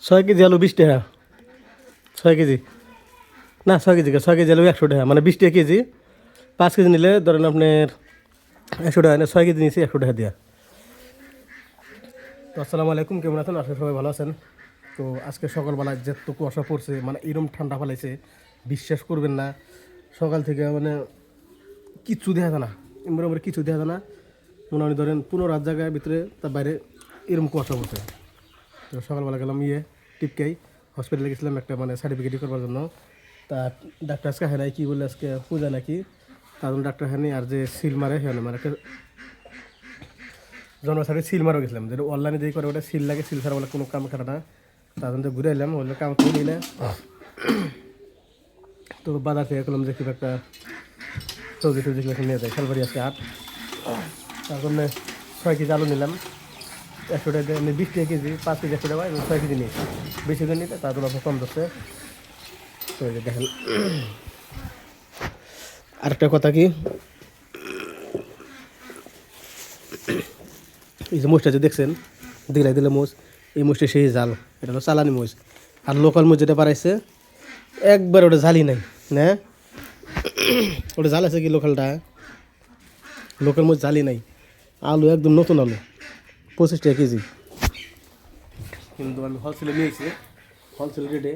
6 KG আলু 20 টাকা 6 KG না 6 কেজি 6 কেজি আলু 100 টাকা মানে 20 টাকা কেজি 5 কেজি নিলে ধরেন আপনার 100 টাকা 6 কেজি নিয়েছি 100 টাকা দিয়া। তো আসসালামু আলাইকুম, কেমন আছেন? আসলে সবাই ভালো আছেন। তো আজকে সকালবেলায় যেত কুয়াশা পড়ছে, মানে এরম ঠান্ডা ফেলাইছে বিশ্বাস করবেন না। সকাল থেকে মানে কিচ্ছু দেখা যায় না, মোটামুটি কিছু দেখা যায় না। মোটামুটি ধরেন 15 জায়গার ভিতরে তার বাইরে এরম কুয়াশা পড়ছে। তো সকালবেলা গেলাম টিপকাই হসপিটালে গেছিলাম একটা মানে সার্টিফিকেট করবার জন্য। তা ডাক্তার আজকে হ্যাঁ কী বললে আজকে পূজা নাকি, তার জন্য ডাক্তার হ্যাঁ আর যে সিল মারে হ্যাঁ মানে একটা জন্ম সার্টিফিকেট সিল মারও গেছিলাম, যেটা অনলাইনে যেই করে ওটা সিল লাগে, সিল ছাড়া বলে কোনো কাম খাটা না। তার জন্য ঘুরে এলাম, বললো কাম করে নিলে। তো বাজার থেকে করলাম যে খুব একটা সবজি টবজি নিয়ে যায় শালবাড়ি আজকে 8, তার জন্য 6 কেজি আলু নিলাম 100 টাকা দিয়ে, 20 টাকা কেজি, 5 কেজি 100 টাকা এবং 6 কেজি নিয়েছি। বেশি করে নিতে তার জন্য কম ধরছে। তো দেখেন আরেকটা কথা কি, এই যে মোষটা যে দেখছেন দিলাই দিলে মোষ, এই মোষটা সেই জাল, এটা হলো চালানি মোষ। আর লোকাল মোষ যেটা বাড়াইছে একবার ওটা জালি নাই না, ওটা জাল আছে কি লোকালটা, লোকাল মোষ জালি নাই। আলু একদম নতুন আলু 25 টাকা কেজি, কিন্তু আমি হোলসেলে নিয়েছি, হোলসেল রেটে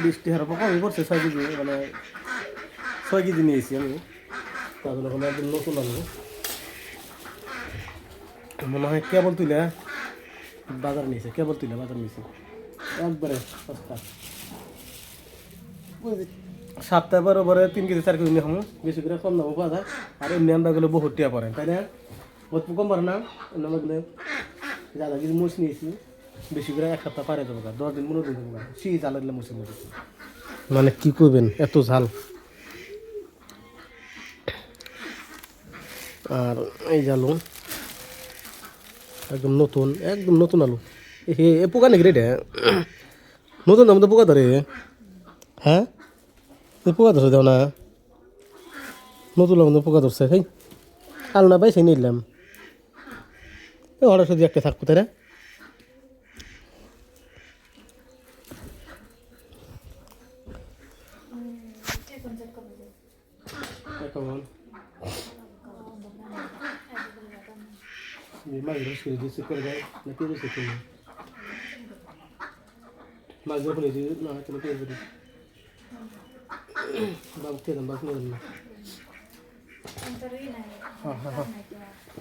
20 টাকার উপর কমই পড়ছে। 6 কেজি মানে 6 কেজি নিয়েছি আমি, তার জন্য একদম নতুন আলু মনে হয় কেবল তুলে বাজার নিয়েছে, কেবল তুলে বাজার নিয়েছে একবারে সস্তা। সপ্তাহে বড় 3 কেজি 4 কেজি নিয়ে খামো, বেশি করে কম দামও পাওয়া যায়। আর এমনি আমরা গেলে বহুত টিয়া পড়ে, তাই না? বহুত কম পারে না। আমরা গেলে যারা কিছু মুছ নিয়েছি বেশি করে 1 সপ্তাহ পারে দেবো, 10 দিন 15 দিন দেবো, সেই জাল দিলে মুছে নেবে। মানে কি করবেন এত ঝাল। আর এই আলু একদম নতুন আলু। এ পোকা নাকি রে এটা? নতুন দাম তো পোকা ধরে, হ্যাঁ এই পোকা ধরছে দেও না, নতুন দাম তো পোকা ধরছে। সেই আলু না পাই সেই নিলাম, অর্ডার শুধু একটা থাকবো তাই না।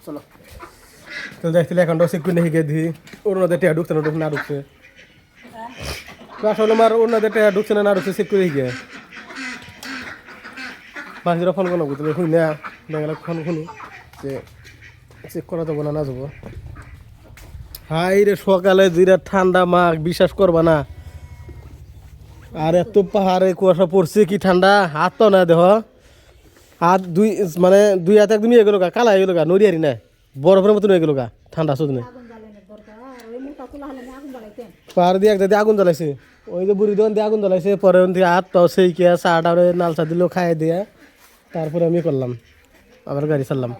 চলো তো দেখছিলে এখন চেক করে শিখে দিই অরুণাদের টেয়া ঢুকছে না ঢুকছে, আসলে আমার অরুণাদের টেয়া ঢুকছে না ঢুকছে চেক করে শিখে মাঝিরা ফোন কোনো বুঝলে শুই না বেঙ্গালে ফোন শুনি যে চেক করা যাবো না যাবো। হাই রে সকালে যেটা ঠান্ডা মাঘ বিশ্বাস করবা না। আর এত পাহাড়ে কুয়াশা পড়ছে কি ঠান্ডা, হাত তো না দেহ, হাত মানে দুই হাত একদম ইয়ে গেল গা, কালা হয়ে গেল গা, নড়িয়ারি না বরফের মতন হয়ে গেল গা ঠান্ডা শুধু। পাহাড় দিয়ে একটা দিয়ে আগুন জ্বালাইছে, ওই যে বুড়ি দোকান দিয়ে আগুন জ্বালাইছে, পরে হাত পাও সেই কে চাটা নাল চা দিল খাই দিয়ে তারপরে আমি করলাম আবার গাড়ি ছাড়লাম।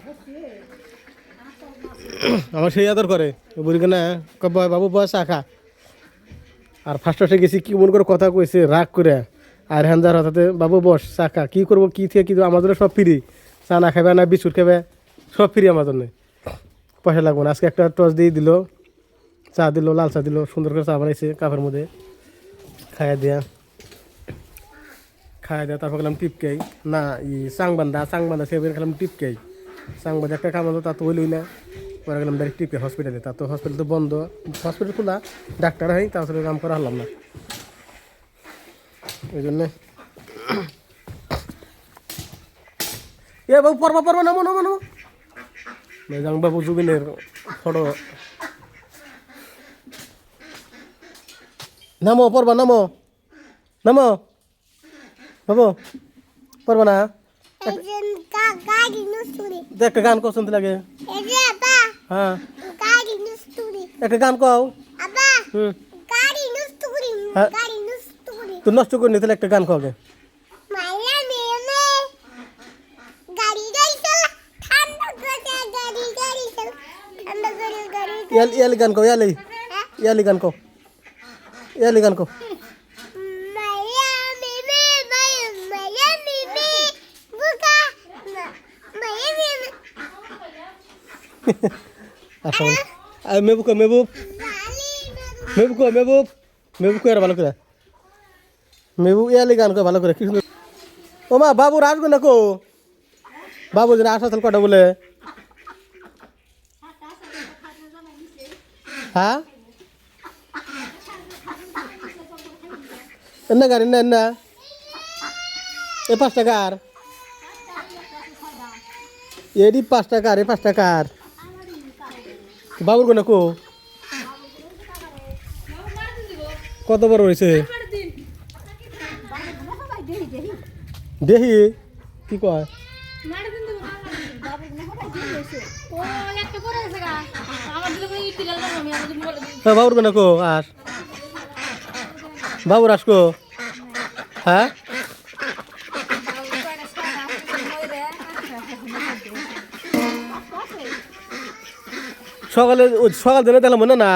আমার সেই আদর করে বুড়ি কেনা বয় বাবু বয় চা খা। আর ফার্স্টে গেছি কি মন করে কথা কইছে রাগ করে, আর হ্যান্দার হঠাৎ বাবু বস চা খা, কী করবো কী থেকে কী আমাদের সব ফ্রি, চা না খাবে না বিস্কুট খাবে সব ফ্রি আমার জন্য, পয়সা লাগবে না। আজকে একটা টস দিয়ে দিল, চা দিল, লাল চা দিল, সুন্দর করে চা বানাইছে কাপের মধ্যে, খাইয়া দেয়া তারপর গেলাম টিপকাই না চাংবান্ধা সে খেলাম টিপকাই চাংবান্ধা একটা কাম হলো তা তো হইলই না, পরে গেলাম ডাইরেক্ট টিপকাই হসপিটালে। তা তো হসপিটাল তো বন্ধ, হসপিটাল খোলা ডাক্তার হয় তারপরে কাম করা হলাম না, ওই জন্যে এ বাবু পড়বা নামো বাবু জুবিনের ফটো নামো পড়বা নামো বাবু পড়বা না, একটা গান কও শুনতে লাগে। হ্যাঁ একটা গান কও, তুই নষ্ট করিনি তাহলে একটা গান কও গে। গান কও ইয়ালি ইয়ালি গান কো ইয়ালি গান কো আচ্ছা মেবু কো মেবু মেবু কো মেবু মেবু কো এর ভালো করে মেবু ইয়ালি গান কো ভালো করে কি সুন্দর ও মা বাবু আসবে না কো বাবু যেন আসা তাহলে কটা বলে হ্যাঁ এন্না গাড়ি না এন্না এ 5 টাকার এডি 5 টাকার এ 5 টাকার বাবুর কোন কো কত বড় হয়েছে দেহি কি কয় বাবুর কোন কো আর বাবুর আসকো হ্যাঁ সকালে সকাল দিনে দেখলাম মনে না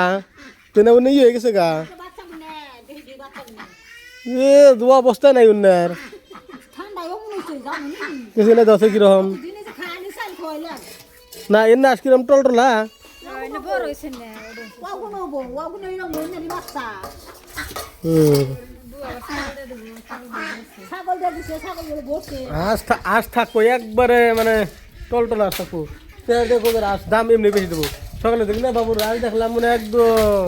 তেনে উনি হয়ে গেছে গা এ দোয়া অবস্থা নাই উন্নার কিছু না দশ কিরকম না এনে আজ কিরম টল টলা আজ থাকবো একবারে মানে টল টলা আজ থাকবো দেখো আজ দাম এমনি বেশি দেবো সকালে দেখি না বাবুর আজ দেখলাম মানে একদম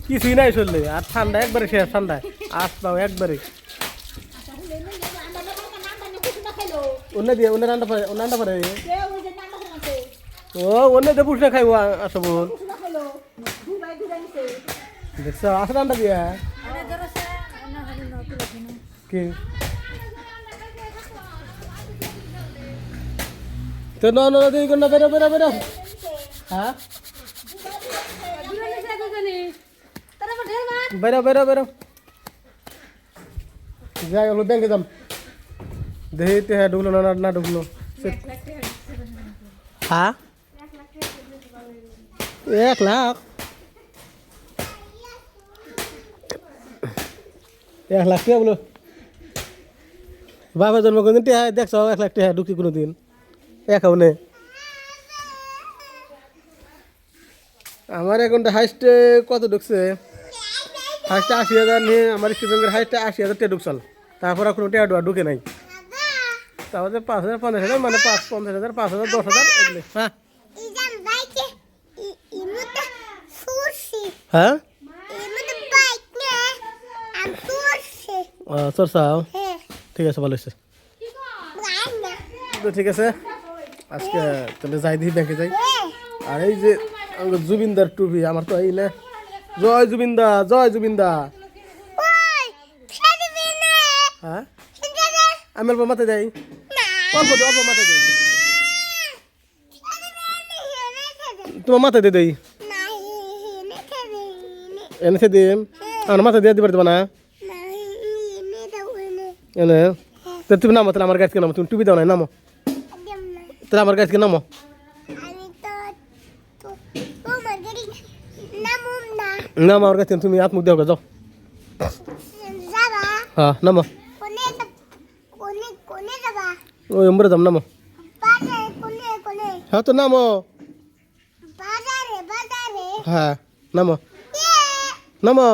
কিছুই নাই চললে আর ঠান্ডা একবারে শেষ ঠান্ডা আজ পাও একবারে অন্য দিয়ে অন্য রান্না পারে রান্না পারে ও অন্য দিয়ে পুষনা খাইব আসো বল দেখছো আসে রান্না দিয়া কি তো না না দিই কোন বেরো বেরো বেরো হ্যাঁ বেরো বেরো বেরো যাই হলো ব্যাংকে যাম দেখি তে ঢুকলো না না ঢুকলো হ্যাঁ 1 লাখ 1 লাখ কে বলো বাবা জন্ম কোনদিন টিয়া দেখছো 1 লাখ টিয়া ঢুকি কোনোদিন একাউন্টে আমার অ্যাকাউন্টে হাইস্টে কত ঢুকছে হাইস্টে 80,000 নিয়ে আমার স্টেট ব্যাংকের হাইস্টে 80,000 টাকা ঢুকছাল তারপর আর কোনো টাকা ঢুকে নাই তাহলে 5,000 50,000 মানে 50,000 5,000 10,000 এগুলো হ্যাঁ হ্যাঁ সরসাও ঠিক আছে ভালো হয়েছে তো ঠিক আছে আজকে তাহলে যাই দিই ব্যাংকে যাই আর এই যে জুবিনদার টুপি আমার তো এই না জয় জুবিনদা জয় জুবিনদা হ্যাঁ আমি অল্প মাথায় যাই অল্প অল্প মাথায় যাই তোমার মাথায় দিয়ে দেই এনেছে দিই আমার মাথায় দিয়ে দিতে পারবে না এনে তো তুমি নামো তাহলে আমার গাছকে নামো তুমি টুপি দাও না নামো তাহলে আমার গাছকে নামো নামো আমার গাছ তুমি হাত মুখ দেওয়া যাও হ্যাঁ নামো ওই উমরে যাম নামো হ্যাঁ তো নামো হ্যাঁ নামো নামো